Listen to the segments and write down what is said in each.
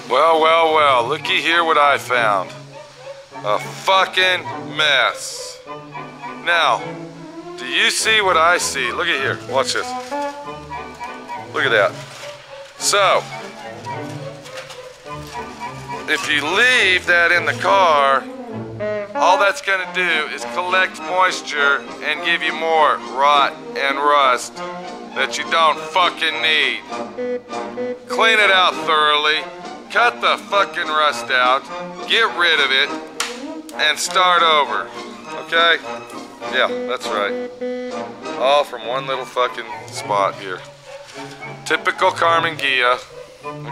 Well, well, well, looky here what I found. A fucking mess. Now, do you see what I see? Look at here, watch this. Look at that. So, if you leave that in the car, all that's gonna do is collect moisture and give you more rot and rust that you don't fucking need. Clean it out thoroughly, cut the fucking rust out, get rid of it, and start over, okay? Yeah, that's right. All from one little fucking spot here. Typical Karmann Ghia,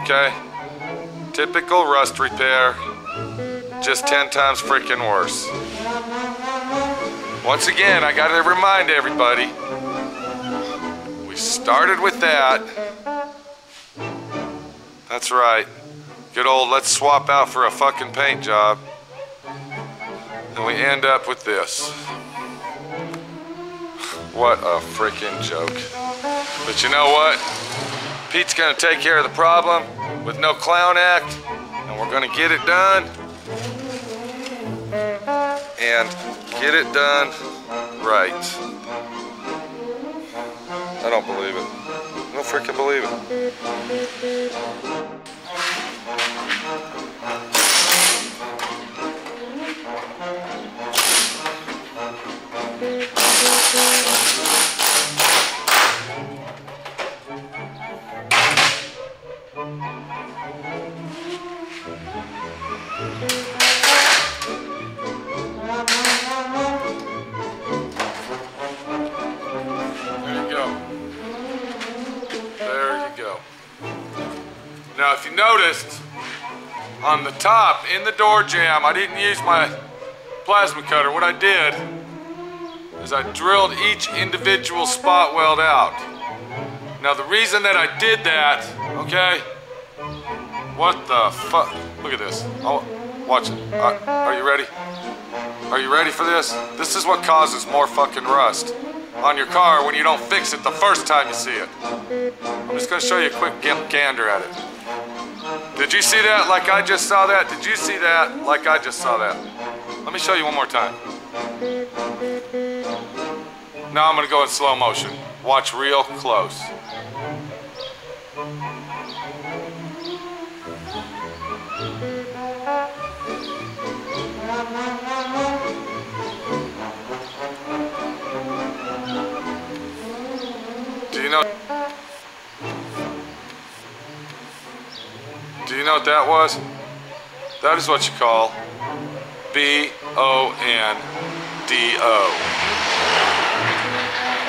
okay? Typical rust repair, just 10 times freaking worse. Once again, I gotta remind everybody, we started with that. That's right. Good old let's swap out for a fucking paint job. And we end up with this. What a freaking joke. But you know what? Pete's gonna take care of the problem with no clown act, and we're gonna get it done. And get it done right. I don't believe it. I don't freaking believe it. Now, if you noticed, on the top, in the door jamb, I didn't use my plasma cutter. What I did is I drilled each individual spot weld out. Now, the reason that I did that, okay, what the fuck? Look at this. Oh, watch it. Are you ready? Are you ready for this? This is what causes more fucking rust on your car when you don't fix it the first time you see it. I'm just gonna show you a quick gander at it. Did you see that like I just saw that? Did you see that like I just saw that? Let me show you one more time. Now I'm gonna go in slow motion. Watch real close. Do you know what that was? That is what you call B-O-N-D-O.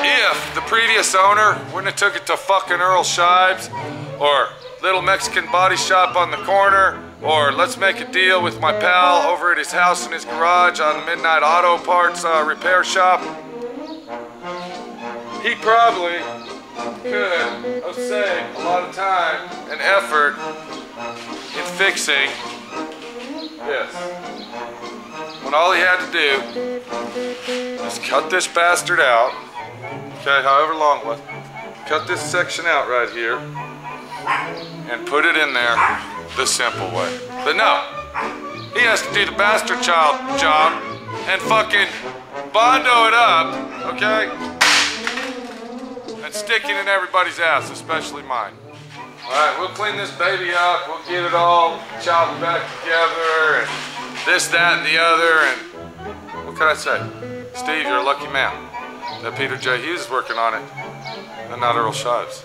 If the previous owner wouldn't have took it to fucking Earl Shives or Little Mexican Body Shop on the corner, or let's make a deal with my pal over at his house in his garage on the Midnight Auto Parts repair shop, he probably could have saved a lot of time and effort in fixing this. When all he had to do was cut this bastard out, okay, however long it was, cut this section out right here and put it in there the simple way. But no, he has to do the bastard child job and fucking bondo it up, okay, and stick it in everybody's ass, especially mine. Alright, we'll clean this baby up, we'll get it all chopped back together, and this, that, and the other, and what can I say? Steve, you're a lucky man that Peter J. Hughes is working on it, and not Earl Shives.